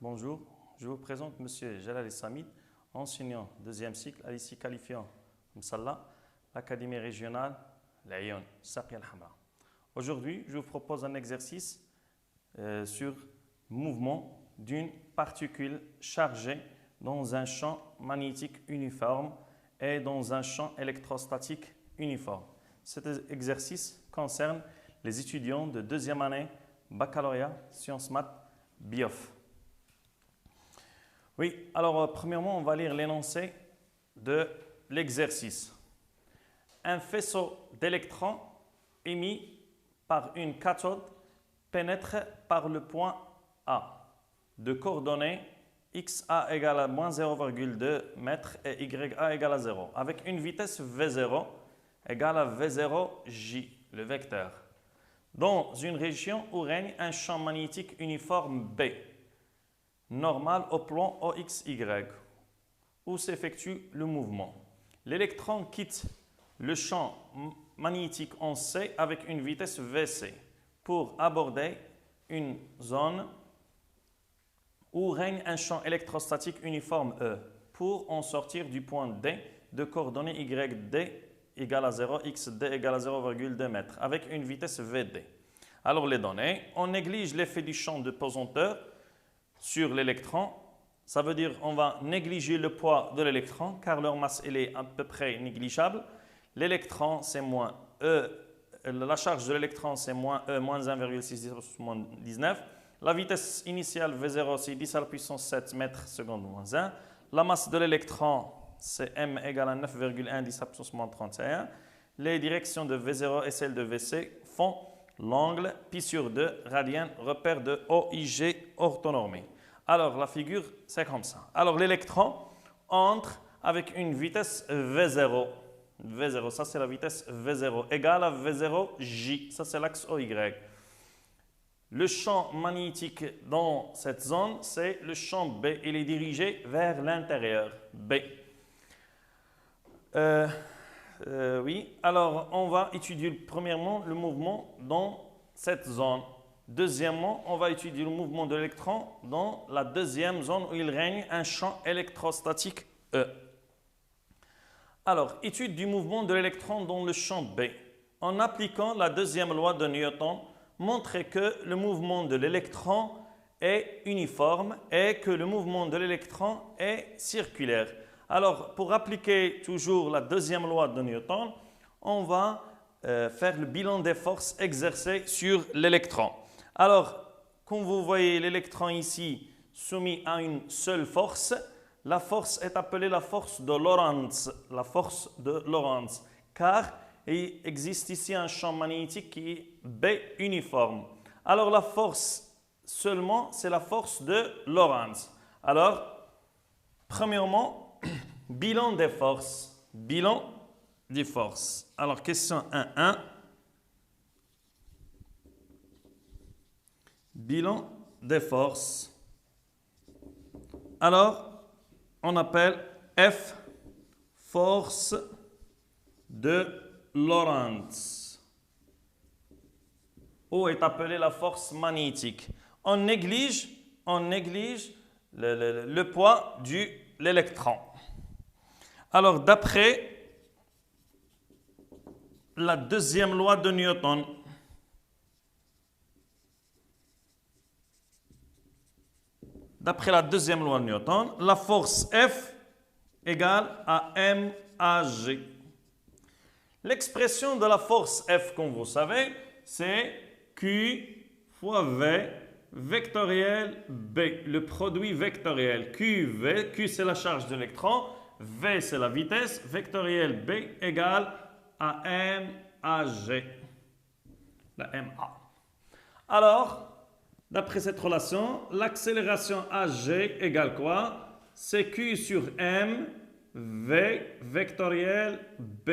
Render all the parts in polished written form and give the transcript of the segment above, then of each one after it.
Bonjour, je vous présente M. Jalal Samid, enseignant deuxième cycle à lycée qualifiant Msalla, l'Académie régionale Laayoune, Saqi al-Hamra. Aujourd'hui, je vous propose un exercice sur le mouvement d'une particule chargée dans un champ magnétique uniforme et dans un champ électrostatique uniforme. Cet exercice concerne les étudiants de deuxième année baccalauréat sciences maths BIOF. Oui, alors premièrement, on va lire l'énoncé de l'exercice. Un faisceau d'électrons émis par une cathode pénètre par le point A de coordonnées xa égale à moins 0,2 m et ya égale à 0 avec une vitesse v0 égale à v0j, le vecteur, dans une région où règne un champ magnétique uniforme B, normal au plan OXY, où s'effectue le mouvement. L'électron quitte le champ magnétique en C avec une vitesse Vc pour aborder une zone où règne un champ électrostatique uniforme E pour en sortir du point D de coordonnées YD égale à 0, XD égale à 0,2 m avec une vitesse VD. Alors les données, on néglige l'effet du champ de pesanteur sur l'électron. Ça veut dire qu'on va négliger le poids de l'électron car leur masse elle est à peu près négligeable. L'électron c'est moins E, la charge de l'électron c'est moins E moins 1,6 moins 19. La vitesse initiale V0 c'est 10 à la puissance 7 mètres seconde moins 1. La masse de l'électron c'est M égale à 9,1 10 à la puissance moins 31. Les directions de V0 et celles de VC font l'angle pi sur 2 radian, repère de OIG orthonormé. Alors la figure c'est comme ça. Alors l'électron entre avec une vitesse V0. V0, ça c'est la vitesse V0 égale à V0J, ça c'est l'axe OY. Le champ magnétique dans cette zone, c'est le champ B. Il est dirigé vers l'intérieur, B. Oui, alors on va étudier premièrement le mouvement dans cette zone. Deuxièmement, on va étudier le mouvement de l'électron dans la deuxième zone où il règne un champ électrostatique E. Alors, étude du mouvement de l'électron dans le champ B. En appliquant la deuxième loi de Newton, montrer que le mouvement de l'électron est uniforme et que le mouvement de l'électron est circulaire. Alors, pour appliquer toujours la deuxième loi de Newton, on va faire le bilan des forces exercées sur l'électron. Alors, comme vous voyez l'électron ici soumis à une seule force, la force est appelée la force de Lorentz, car il existe ici un champ magnétique qui est B uniforme. Alors la force seulement, c'est la force de Lorentz. Alors, premièrement, bilan des forces. Alors, question 1.1. Bilan des forces. Alors, on appelle F force de Lorentz. O est appelée la force magnétique. On néglige le poids de l'électron. Alors, d'après la deuxième loi de Newton, la force F égale à MAG. L'expression de la force F, comme vous savez, c'est Q fois V vectoriel B, le produit vectoriel. Q c'est la charge de l'électron, V c'est la vitesse, vectoriel B égale à MAG, la MA. Alors, d'après cette relation, l'accélération AG égale quoi? C'est Q sur M, V vectoriel B.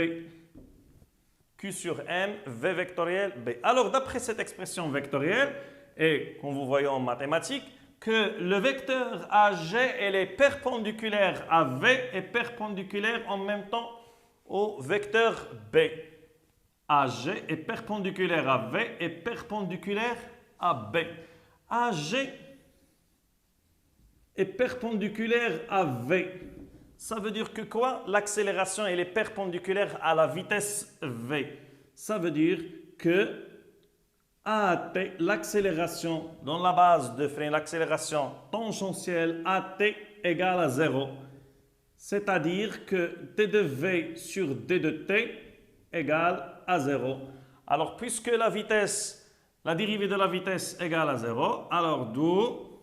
Q sur M, V vectoriel B. Alors, d'après cette expression vectorielle, et comme vous voyez en mathématiques, que le vecteur AG elle est perpendiculaire à V et perpendiculaire en même temps au vecteur B. AG est perpendiculaire à V et perpendiculaire à B. AG est perpendiculaire à V. Ça veut dire que quoi? L'accélération elle est perpendiculaire à la vitesse V. Ça veut dire que AT, l'accélération dans la base de frein, l'accélération tangentielle AT égale à 0. C'est-à-dire que d de V sur d de t égale à 0. Alors, puisque la vitesse, la dérivée de la vitesse égale à 0, alors d'où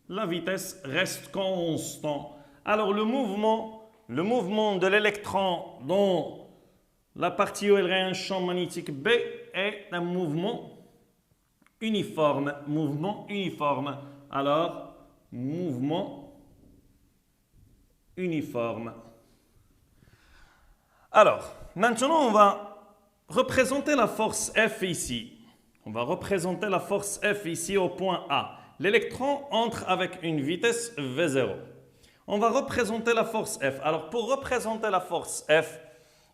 la vitesse reste constante. Alors, le mouvement de l'électron dans la partie où il y a un champ magnétique B est un mouvement uniforme. Mouvement uniforme. Alors, mouvement uniforme. Alors, maintenant, on va représenter la force F ici. On va représenter la force F ici au point A. L'électron entre avec une vitesse V0. On va représenter la force F. Alors, pour représenter la force F,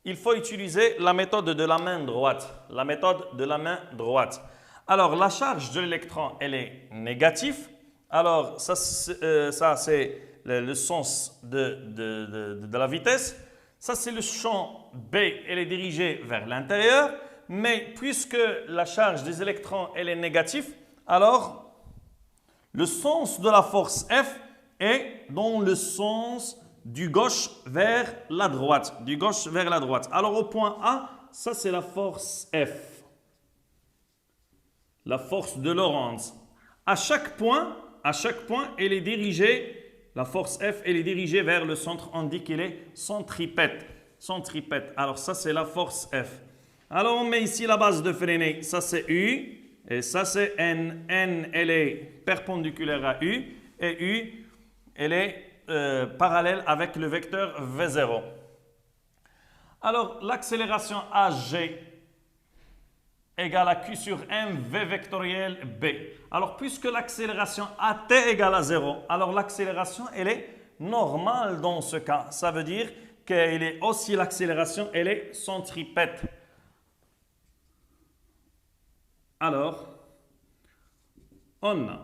il faut utiliser la méthode de la main droite. La méthode de la main droite. Alors, la charge de l'électron, elle est négative. Alors, ça c'est le sens de la vitesse. Ça, c'est le champ B, elle est dirigée vers l'intérieur. Mais puisque la charge des électrons, elle est négative, alors le sens de la force F est dans le sens du gauche vers la droite. Du gauche vers la droite. Alors au point A, ça c'est la force F. La force de Lorentz. À chaque point, elle est dirigée, la force F, elle est dirigée vers le centre. On dit qu'elle est centripète. Centripète. Alors ça c'est la force F. Alors on met ici la base de freinée. Ça c'est U. Et ça c'est N. N, elle est perpendiculaire à U. Et U, elle est parallèle avec le vecteur V0. Alors, l'accélération AG égale à Q sur M, V vectoriel B. Alors, puisque l'accélération AT égale à 0, alors l'accélération, elle est normale dans ce cas. Ça veut dire qu'elle est aussi l'accélération, elle est centripète. Alors, on a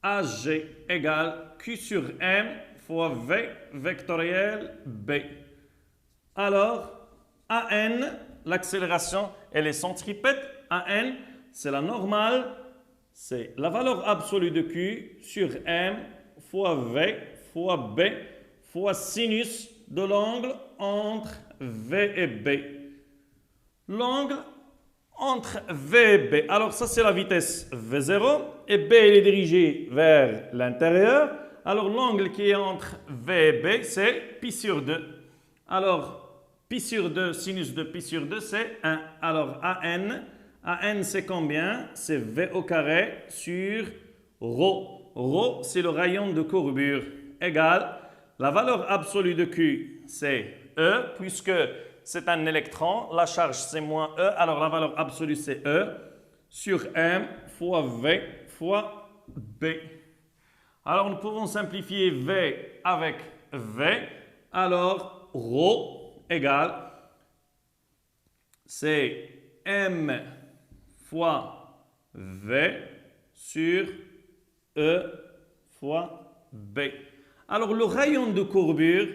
AG égale Q sur M fois V vectoriel B. Alors, AN, l'accélération, elle est centripète. AN, c'est la normale, c'est la valeur absolue de Q sur M fois V fois B fois sinus de l'angle entre V et B. L'angle entre V et B. Alors ça c'est la vitesse V0 et B elle est dirigée vers l'intérieur. Alors l'angle qui est entre V et B c'est pi sur 2. Alors pi sur 2, sinus de pi sur 2 c'est 1. Alors AN c'est combien? C'est V au carré sur ρ. ρ c'est le rayon de courbure égale la valeur absolue de Q c'est E puisque c'est un électron, la charge c'est moins E, alors la valeur absolue c'est E sur M fois V fois B. Alors nous pouvons simplifier V avec V, alors ρ égale, c'est M fois V sur E fois B. Alors le rayon de courbure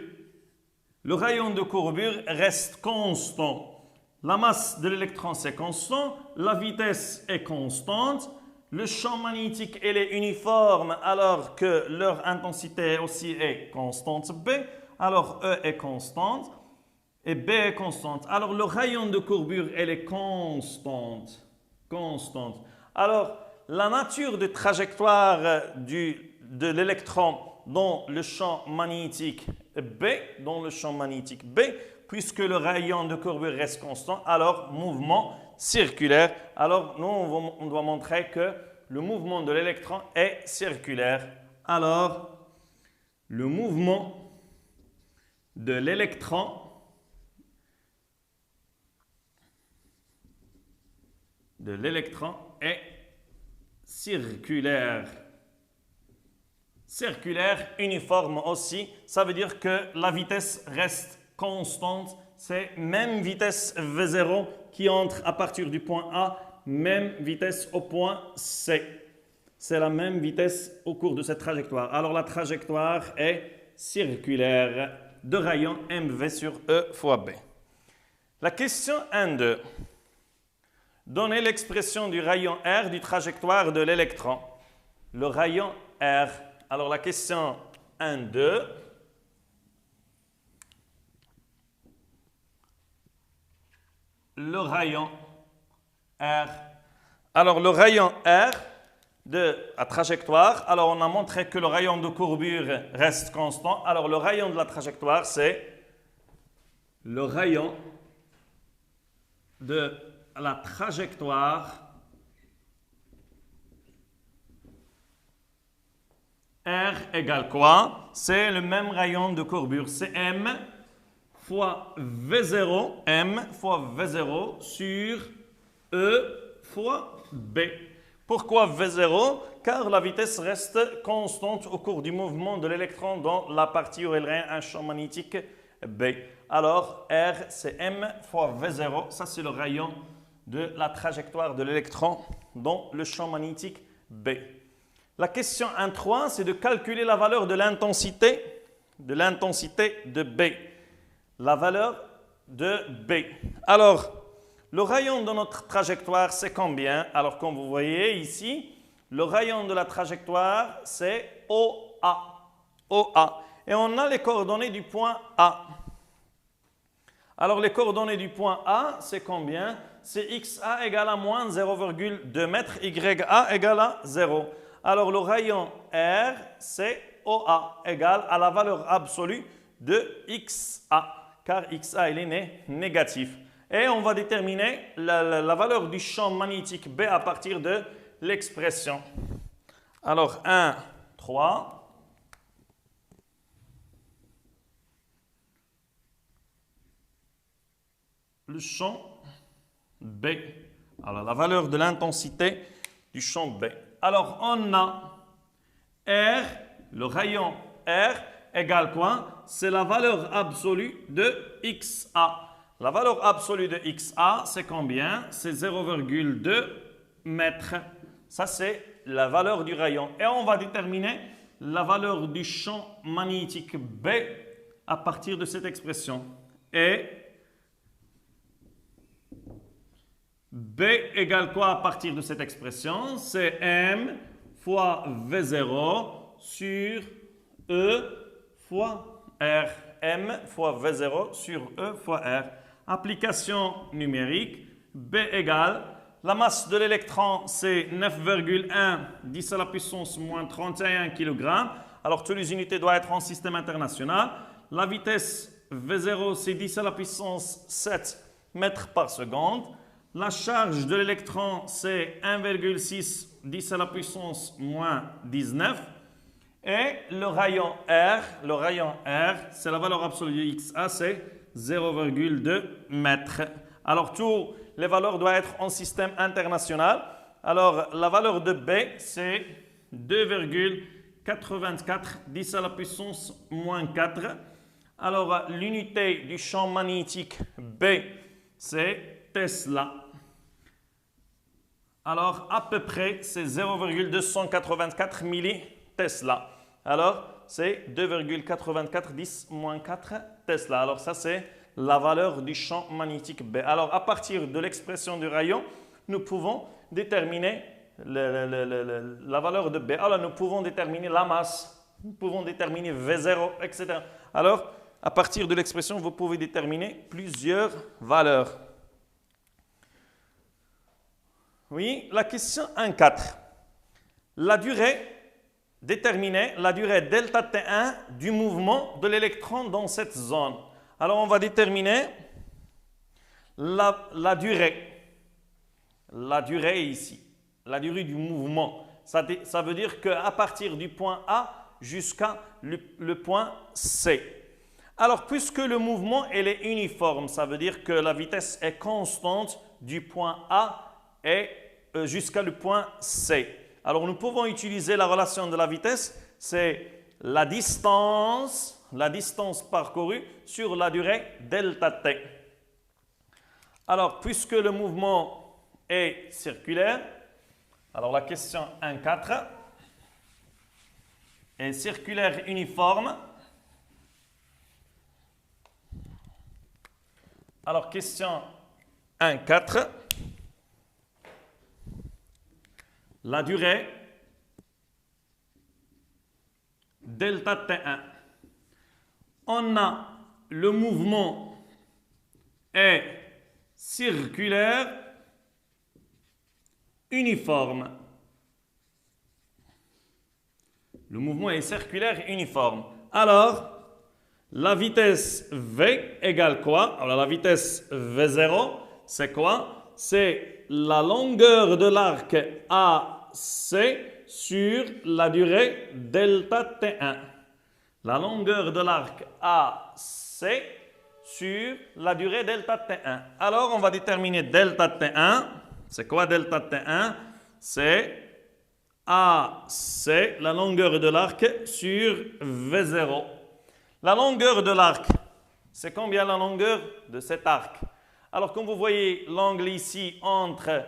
reste constant. La masse de l'électron, c'est constant. La vitesse est constante. Le champ magnétique, elle est uniforme alors que leur intensité aussi est constante B. Alors E est constante et B est constante. Alors le rayon de courbure, elle est constante. Constante. Alors la nature de trajectoire de l'électron dans le champ magnétique B, puisque le rayon de courbure reste constant, alors mouvement circulaire. Alors nous, on doit montrer que le mouvement de l'électron est circulaire. Alors, le mouvement de l'électron est circulaire. Circulaire, uniforme aussi, ça veut dire que la vitesse reste constante. C'est même vitesse V0 qui entre à partir du point A, même vitesse au point C. c'est la même vitesse au cours de cette trajectoire. Alors la trajectoire est circulaire de rayon mv sur E fois B. La question 1.2. Donnez l'expression du rayon R du trajectoire de l'électron. Le rayon R. Alors la question 1.2. Le rayon R. Alors le rayon R de la trajectoire, alors on a montré que le rayon de courbure reste constant. Alors le rayon de la trajectoire, c'est le rayon de la trajectoire R égale quoi? C'est le même rayon de courbure, c'est M fois V0, M fois V0 sur E fois B. Pourquoi V0? Car la vitesse reste constante au cours du mouvement de l'électron dans la partie où il règne un champ magnétique B. Alors, R, c'est M fois V0. Ça, c'est le rayon de la trajectoire de l'électron dans le champ magnétique B. La question 1.3, c'est de calculer la valeur de l'intensité de B. La valeur de B. Alors, le rayon de notre trajectoire, c'est combien? Alors, comme vous voyez ici, le rayon de la trajectoire, c'est OA. OA. Et on a les coordonnées du point A. Alors, les coordonnées du point A, c'est combien? C'est XA égale à moins 0,2 mètres, YA égale à 0. Alors, le rayon R, c'est OA égale à la valeur absolue de XA, car XA, il est négatif. Et on va déterminer la valeur du champ magnétique B à partir de l'expression. Alors, 1, 3. Le champ B. Alors, la valeur de l'intensité du champ B. Alors, on a R, le rayon R, égale quoi? C'est la valeur absolue de XA. La valeur absolue de XA, c'est combien? C'est 0,2 mètres. Ça, c'est la valeur du rayon. Et on va déterminer la valeur du champ magnétique B à partir de cette expression. Et B égale quoi à partir de cette expression? C'est M fois V0 sur E fois R. M fois V0 sur E fois R. Application numérique, B égale, la masse de l'électron, c'est 9,1 10 à la puissance moins 31 kg. Alors, toutes les unités doivent être en système international. La vitesse V0, c'est 10 à la puissance 7 mètres par seconde. La charge de l'électron, c'est 1,6 10 à la puissance moins 19. Et le rayon R, c'est la valeur absolue de XA, c'est 0,2 mètres. Alors, toutes les valeurs doivent être en système international. Alors, la valeur de B, c'est 2,84 10 à la puissance moins 4. Alors, l'unité du champ magnétique B, c'est Tesla. Alors, à peu près, c'est 0,284 millitesla. Alors, c'est 2,84 10 moins 4 Tesla. Alors, ça, c'est la valeur du champ magnétique B. Alors, à partir de l'expression du rayon, nous pouvons déterminer la valeur de B. Alors, nous pouvons déterminer la masse, nous pouvons déterminer V0, etc. Alors, à partir de l'expression, vous pouvez déterminer plusieurs valeurs. Oui, la question 1.4. La durée, déterminer la durée delta T1 du mouvement de l'électron dans cette zone. Alors, on va déterminer la durée. La durée ici, la durée du mouvement. Ça veut dire qu'à partir du point A jusqu'à le point C. Alors, puisque le mouvement elle est uniforme, ça veut dire que la vitesse est constante du point A et jusqu'à le point C. Alors, nous pouvons utiliser la relation de la vitesse, c'est la distance parcourue sur la durée delta T. Alors, puisque le mouvement est circulaire, Alors la question 1.4 est circulaire uniforme. Alors question 1.4. La durée delta T1. On a le mouvement est circulaire uniforme. Le mouvement est circulaire uniforme. Alors, la vitesse V égale quoi? Alors, la vitesse V0, c'est quoi? C'est la longueur de l'arc AC sur la durée delta T1. La longueur de l'arc AC sur la durée delta T1. Alors, on va déterminer delta T1. C'est quoi delta T1? C'est AC, la longueur de l'arc, sur V0. La longueur de l'arc, c'est combien la longueur de cet arc? Alors, comme vous voyez, l'angle ici entre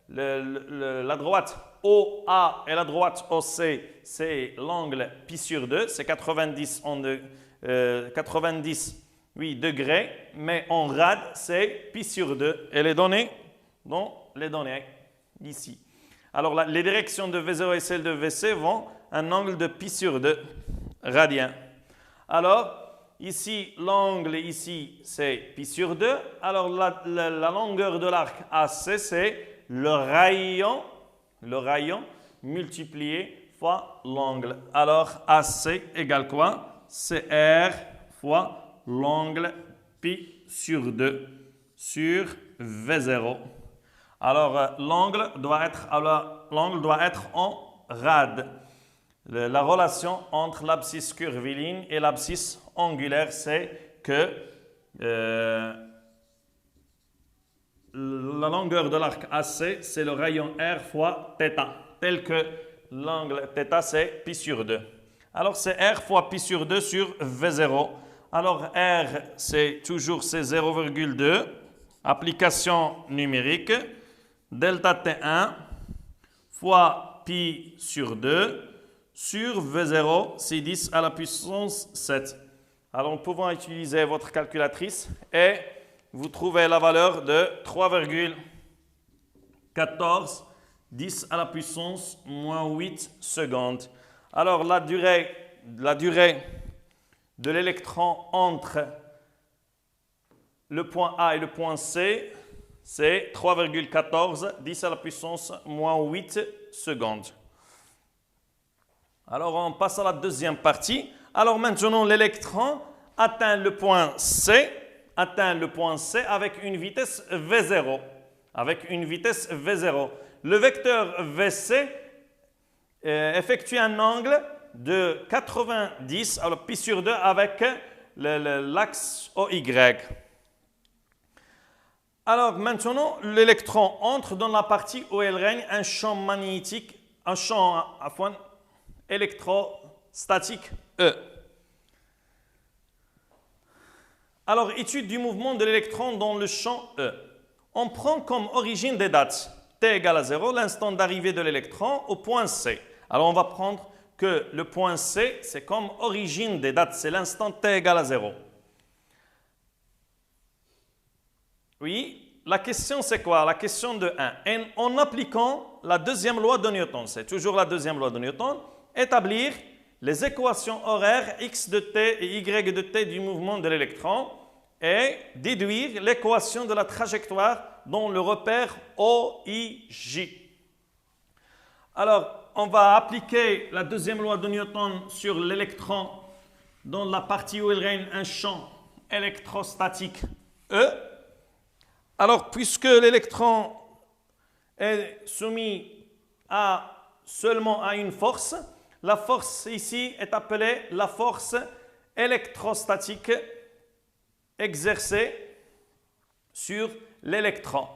la droite OA et la droite OC, c'est l'angle pi sur 2, c'est 90 degrés, mais en rad, c'est pi sur 2. Et les données, les données ici. Alors, les directions de V0 et celles de VC vont un angle de pi sur 2 radiens. Alors, ici, l'angle ici, c'est pi sur 2. Alors, la longueur de l'arc AC, c'est le rayon multiplié fois l'angle. Alors, AC égale quoi? C'est R fois l'angle pi sur 2 sur V0. Alors, l'angle doit être en rad. La relation entre l'abscisse curviligne et l'abscisse angulaire, c'est que la longueur de l'arc AC, c'est le rayon R fois θ, tel que l'angle θ, c'est pi sur 2. Alors, c'est R fois pi sur 2 sur V0. Alors, R, c'est toujours 0,2. Application numérique. Delta T1 fois pi sur 2 sur V0, c'est 10 à la puissance 7. Alors, nous pouvons utiliser votre calculatrice et vous trouvez la valeur de 3,14 10 à la puissance moins 8 secondes. Alors, la durée de l'électron entre le point A et le point C, c'est 3,14 10 à la puissance moins 8 secondes. Alors, on passe à la deuxième partie. Alors, maintenant, l'électron atteint le point C avec une vitesse V0. Le vecteur VC effectue un angle de 90, alors pi sur 2 avec l'axe OY. Alors maintenant, l'électron entre dans la partie où il règne un champ magnétique, un champ électrostatique E. Alors, étude du mouvement de l'électron dans le champ E. On prend comme origine des dates t égale à 0, l'instant d'arrivée de l'électron au point C. Alors, on va prendre que le point C, c'est comme origine des dates, c'est l'instant t égale à 0. Oui, la question c'est quoi? La question de 1. En appliquant la deuxième loi de Newton, c'est toujours la deuxième loi de Newton, établir les équations horaires x de t et y de t du mouvement de l'électron et déduire l'équation de la trajectoire dans le repère OIJ. Alors, on va appliquer la deuxième loi de Newton sur l'électron dans la partie où il règne un champ électrostatique E. Alors, puisque l'électron est soumis seulement à une force, la force ici est appelée la force électrostatique exercée sur l'électron.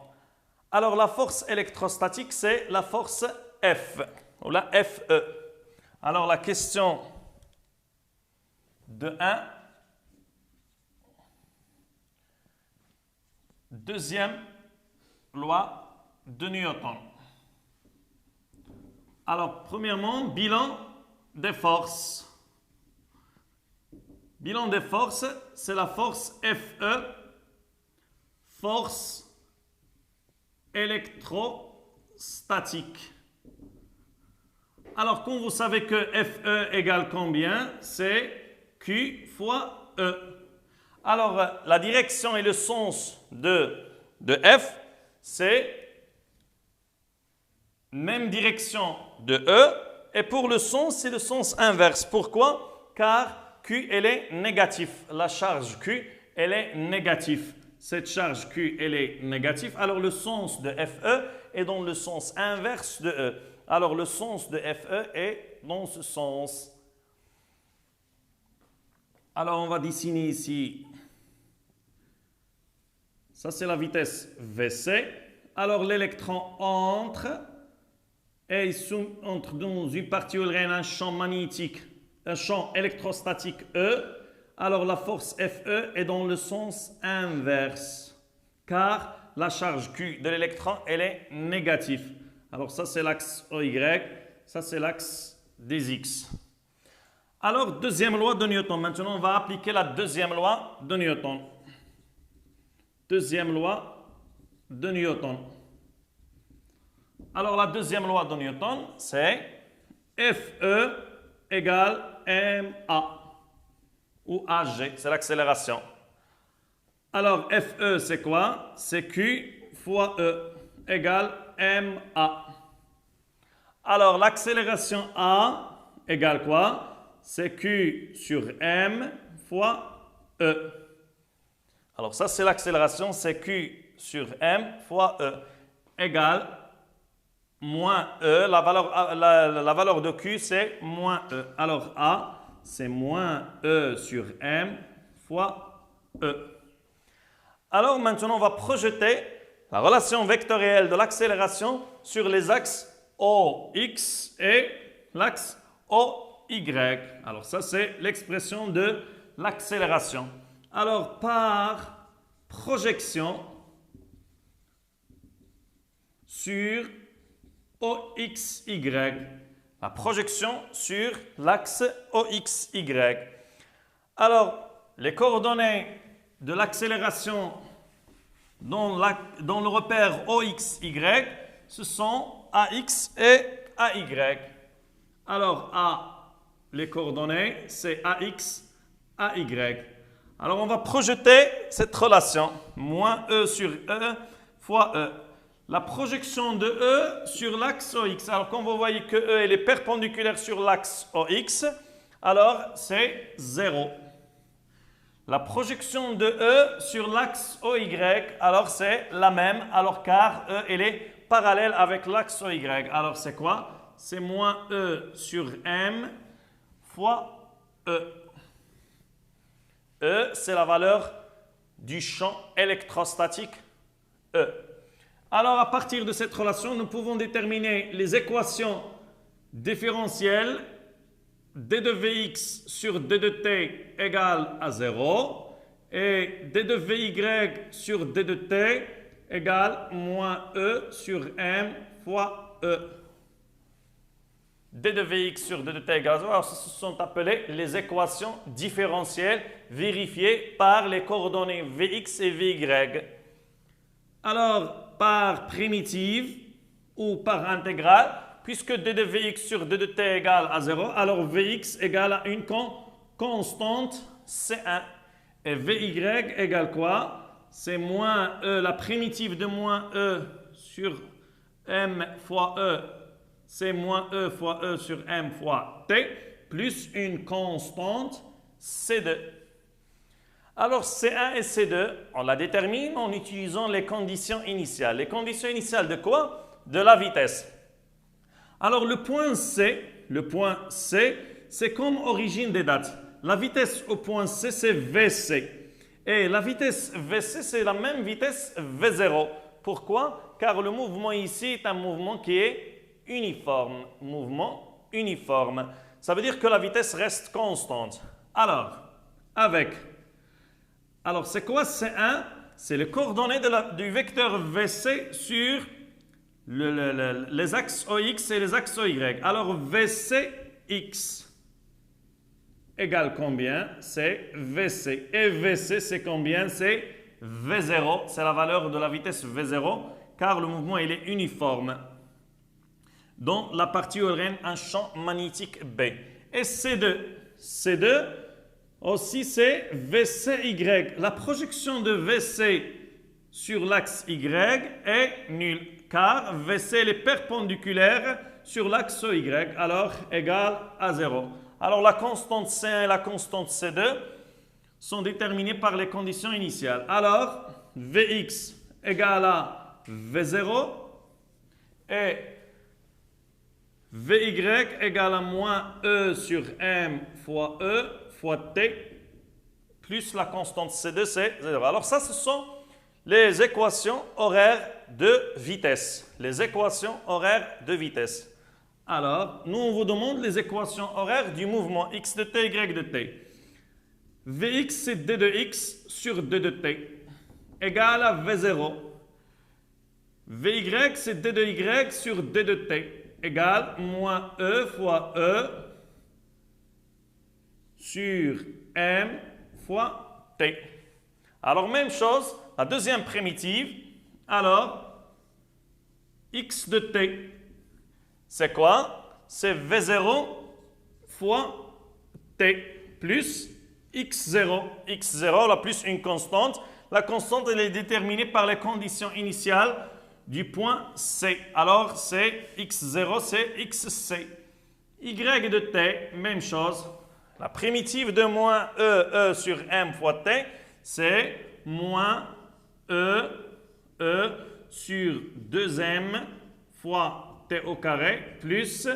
Alors, la force électrostatique, c'est la force F, ou la FE. Alors, la question de 1, deuxième loi de Newton. Alors, premièrement, bilan des forces. Bilan des forces, c'est la force FE, force électrostatique. Alors, comme vous savez que FE égale combien? C'est Q fois E. Alors, la direction et le sens de F, c'est même direction de E. Et pour le sens, c'est le sens inverse. Pourquoi? Car Q, elle est négative. La charge Q, elle est négative. Cette charge Q, elle est négative. Alors, le sens de FE est dans le sens inverse de E. Alors, le sens de FE est dans ce sens. Alors, on va dessiner ici. Ça, c'est la vitesse VC. Alors, l'électron entre dans une partie où il y a un champ magnétique, un champ électrostatique E. Alors, la force FE est dans le sens inverse, car la charge Q de l'électron, elle est négative. Alors, ça, c'est l'axe OY, ça, c'est l'axe des X. Alors, deuxième loi de Newton. Maintenant, on va appliquer la deuxième loi de Newton. Deuxième loi de Newton. Alors, la deuxième loi de Newton, c'est FE égale ma, ou AG, c'est l'accélération. Alors, FE, c'est quoi? C'est Q fois E égale ma. Alors, l'accélération A égale quoi? C'est Q sur M fois E. Alors, ça, c'est l'accélération, c'est Q sur M fois E égale moins E. La valeur de Q, c'est moins E. Alors, A, c'est moins E sur M fois E. Alors, maintenant, on va projeter la relation vectorielle de l'accélération sur les axes OX et l'axe OY. Alors, ça, c'est l'expression de l'accélération. Alors, par projection sur OXY, la projection sur l'axe OXY. Alors, les coordonnées de l'accélération dans le repère OXY, ce sont AX et AY. Alors, A, les coordonnées, c'est AX, AY. Alors, on va projeter cette relation, moins E sur E fois E. La projection de E sur l'axe OX. Alors, quand vous voyez que E elle est perpendiculaire sur l'axe OX, alors c'est 0. La projection de E sur l'axe OY, alors c'est la même, alors car E elle est parallèle avec l'axe OY. Alors, c'est quoi? C'est moins E sur M fois E. E, c'est la valeur du champ électrostatique E. Alors, à partir de cette relation, nous pouvons déterminer les équations différentielles d de Vx sur d de t égale à 0 et d de Vy sur d de t égale moins E sur M fois E. D de Vx sur d de t égale à 0, alors ce sont appelées les équations différentielles vérifiées par les coordonnées Vx et Vy. Alors, par primitive ou par intégrale, puisque d de Vx sur d de t égale à 0, alors Vx égale à une constante C1. Et Vy égale quoi? C'est moins E, la primitive de moins E sur M fois E, c'est moins E fois E sur M fois T, plus une constante C2. Alors, C1 et C2, on la détermine en utilisant les conditions initiales. Les conditions initiales de quoi? De la vitesse. Alors, le point C, c'est comme origine des dates. La vitesse au point C, c'est VC. Et la vitesse VC, c'est la même vitesse V0. Pourquoi? Car le mouvement ici est un mouvement qui est uniforme. Mouvement uniforme. Ça veut dire que la vitesse reste constante. Alors, c'est quoi C1? C'est les coordonnées du vecteur VC sur les axes OX et les axes OY. Alors VCX égale combien? C'est VC. Et VC, c'est combien? C'est V0. C'est la valeur de la vitesse V0, car le mouvement il est uniforme. Dans la partie où il règne un champ magnétique B. Et C2. C2, aussi, c'est VCY. La projection de VC sur l'axe Y est nulle, car VC est perpendiculaire sur l'axe Y, alors égale à 0. Alors la constante C1 et la constante C2 sont déterminées par les conditions initiales. Alors, Vx égale à V0 et Vy égale à moins E sur M fois E fois T plus la constante C2, c'est 0. Alors ça, ce sont les équations horaires de vitesse. Les équations horaires de vitesse. Alors, nous, on vous demande les équations horaires du mouvement x de t, y de t. Vx, c'est d de x sur d de t, égale à v0. Vy, c'est d de y sur d de t, égale moins e fois e sur m fois t. Alors, même chose, la deuxième primitive. Alors, x de t, c'est quoi? C'est V0 fois T plus X0. X0, là, plus une constante. La constante, elle est déterminée par les conditions initiales du point C. Alors, c'est X0, c'est XC. Y de T, même chose. La primitive de moins E sur M fois T, c'est moins E sur 2M fois T au carré plus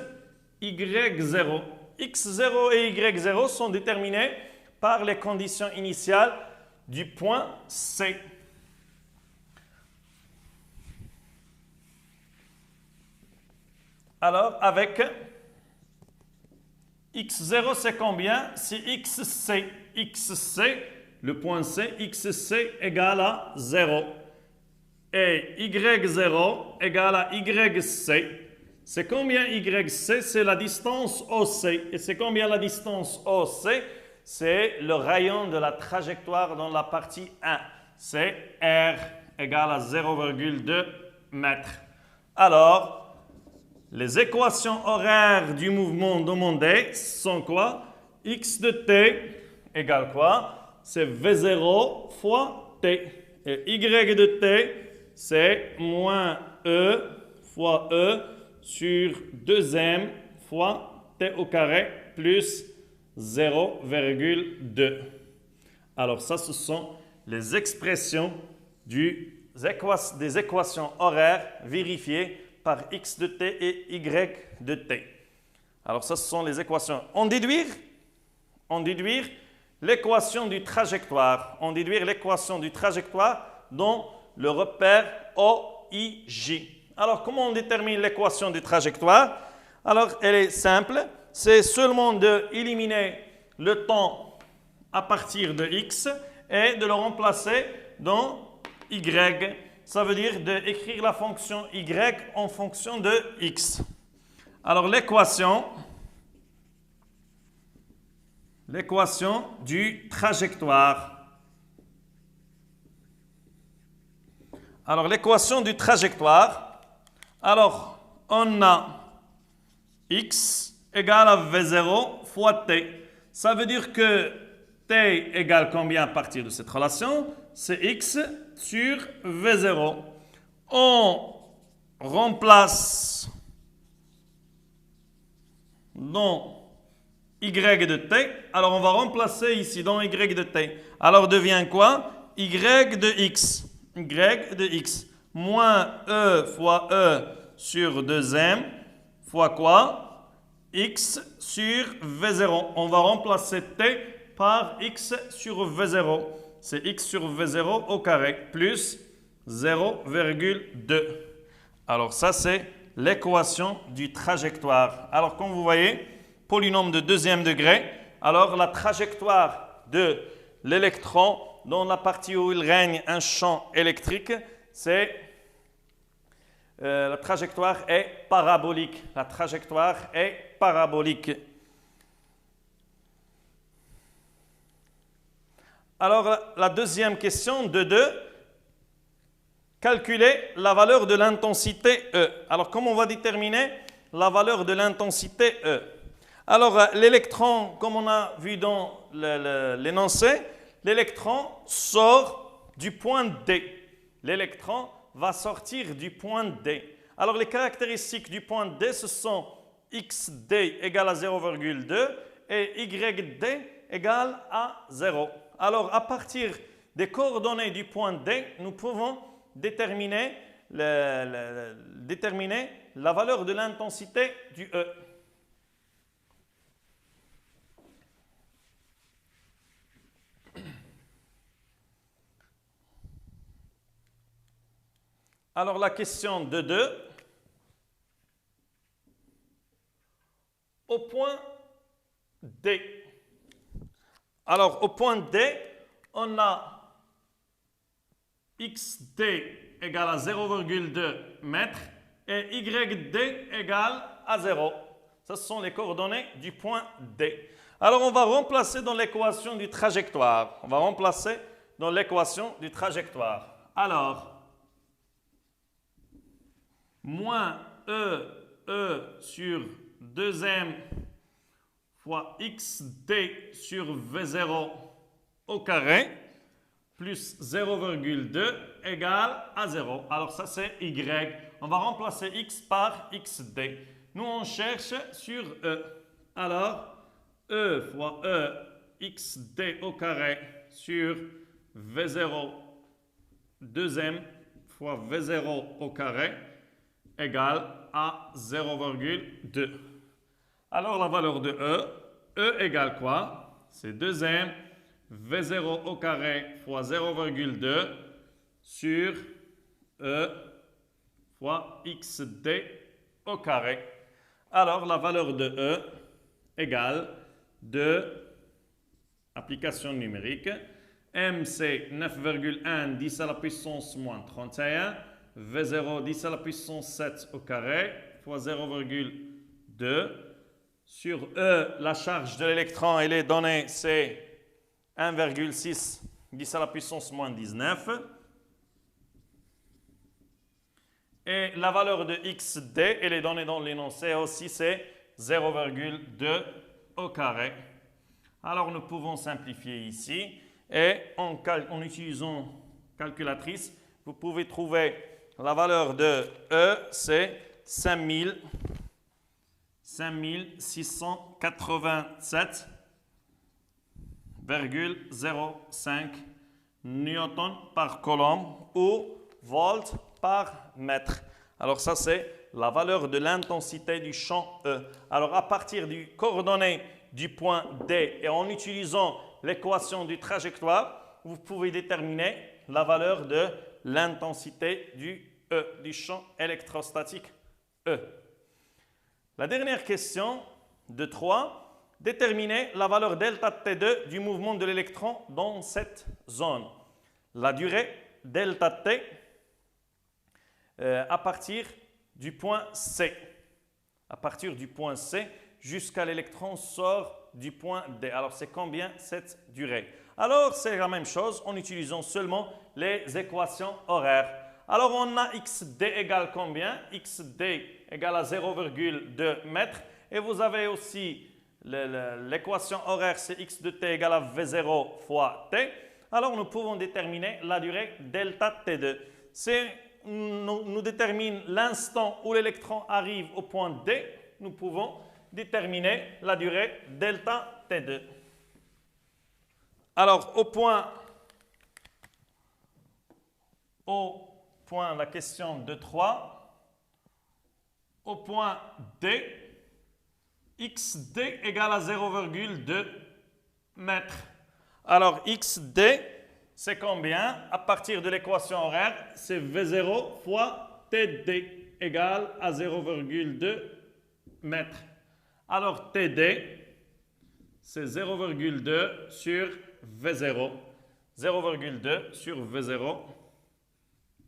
Y0. X0 et Y0 sont déterminés par les conditions initiales du point C. Alors, avec X0, c'est combien? C'est XC. XC, le point C, XC égale à 0. Et Y0 égale à YC. C'est combien YC? C'est la distance OC. Et c'est combien la distance OC? C'est le rayon de la trajectoire dans la partie 1. C'est R égale à 0,2 mètres. Alors, les équations horaires du mouvement demandé sont quoi? X de t égale quoi? C'est V0 fois t. Et Y de t, c'est moins E fois E sur 2m fois t au carré plus 0,2. Alors ça, ce sont les expressions des équations horaires vérifiées par x de t et y de t. Alors ça, ce sont les équations. En déduire l'équation du trajectoire. En déduire l'équation du trajectoire dans le repère OIJ. Alors, comment on détermine l'équation du trajectoire? Alors, elle est simple. C'est seulement d'éliminer le temps à partir de x et de le remplacer dans y. Ça veut dire d'écrire la fonction y en fonction de x. Alors, l'équation du trajectoire. Alors, l'équation du trajectoire. Alors, on a x égale à v0 fois t. Ça veut dire que t égale combien à partir de cette relation? C'est x sur v0. On remplace dans y de t. Alors, on va remplacer ici dans y de t. Alors, devient quoi? Y de x. Y de x. Moins e fois e sur 2m fois quoi? X sur V0. On va remplacer t par x sur V0. C'est x sur V0 au carré plus 0,2. Alors ça, c'est l'équation du trajectoire. Alors comme vous voyez, polynôme de deuxième degré. Alors la trajectoire de l'électron dans la partie où il règne un champ électrique, c'est la trajectoire est parabolique. La trajectoire est parabolique. Alors, la deuxième question de 2. Calculer la valeur de l'intensité E. Alors, comment on va déterminer la valeur de l'intensité E? Alors, l'électron, comme on a vu dans l'énoncé, l'électron sort du point D. L'électron va sortir du point D. Alors, les caractéristiques du point D, ce sont XD égale à 0,2 et YD égale à 0. Alors, à partir des coordonnées du point D, nous pouvons déterminer la valeur de l'intensité du E. Alors, la question de 2. Au point D. Alors, au point D, on a XD égale à 0,2 mètres et YD égale à 0. Ce sont les coordonnées du point D. Alors, on va remplacer dans l'équation du trajectoire. On va remplacer dans l'équation du trajectoire. Alors, moins E sur 2m fois XD sur V0 au carré plus 0,2 égale à 0. Alors ça c'est Y. On va remplacer X par XD. Nous on cherche sur E. Alors E fois E XD au carré sur V0 2m fois V0 au carré égale à 0,2. Alors la valeur de E égale quoi? C'est 2m V0 au carré fois 0,2 sur E fois XD au carré. Alors la valeur de E égale 2, application numérique, M c'est 9,1 10 à la puissance moins 31, V0 10 à la puissance 7 au carré fois 0,2 sur E, la charge de l'électron, elle est donnée, c'est 1,6 10 à la puissance moins 19. Et la valeur de XD, elle est donnée dans l'énoncé aussi, c'est 0,2 au carré. Alors nous pouvons simplifier ici et en utilisant calculatrice, vous pouvez trouver la valeur de E, c'est 5687,05 newton par coulomb ou volt par mètre. Alors ça c'est la valeur de l'intensité du champ E. Alors à partir du coordonnées du point D et en utilisant l'équation du trajectoire, vous pouvez déterminer la valeur de l'intensité du E, du champ électrostatique E. La dernière question de 3. Déterminer la valeur delta T2 du mouvement de l'électron dans cette zone. La durée delta T à partir du point C. À partir du point C jusqu'à l'électron sort du point D. Alors c'est combien cette durée? Alors c'est la même chose en utilisant seulement les équations horaires. Alors on a XD égale combien? XD égale à 0,2 mètres. Et vous avez aussi l'équation horaire, c'est x de t égale à V0 fois t. Alors nous pouvons déterminer la durée delta T2. Nous détermine l'instant où l'électron arrive au point D. Nous pouvons déterminer la durée delta T2. Alors au point, la question de 3, au point D, XD égale à 0,2 mètres. Alors XD, c'est combien? À partir de l'équation horaire, c'est V0 fois TD égale à 0,2 mètres. Alors TD, c'est 0,2 sur V0. 0,2 sur V0.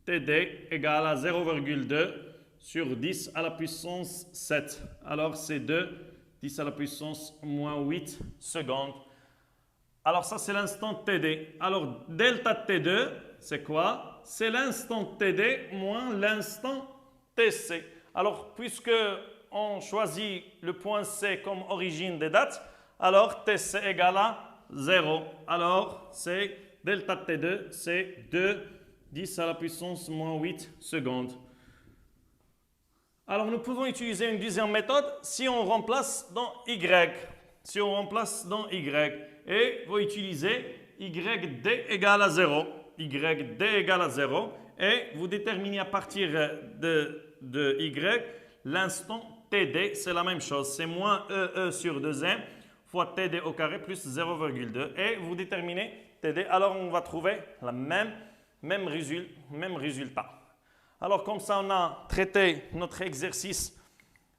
TD égale à 0,2 sur 10 à la puissance 7. Alors, c'est 2, 10 à la puissance moins 8 secondes. Alors, ça, c'est l'instant TD. Alors, delta T2, c'est quoi? C'est l'instant TD moins l'instant TC. Alors, puisque on choisit le point C comme origine des dates, alors TC égale à 0. Alors, c'est delta T2, c'est 2, 10 à la puissance moins 8 secondes. Alors, nous pouvons utiliser une deuxième méthode si on remplace dans Y. Si on remplace dans Y. Et vous utilisez YD égale à 0. YD égale à 0. Et vous déterminez à partir de Y l'instant TD. C'est la même chose. C'est moins EE sur 2M fois TD au carré plus 0,2. Et vous déterminez TD. Alors, on va trouver le même résultat. Alors, comme ça, on a traité notre exercice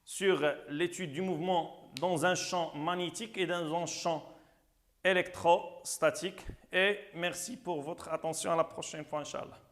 sur l'étude du mouvement dans un champ magnétique et dans un champ électrostatique. Et merci pour votre attention. À la prochaine fois, Inch'Allah.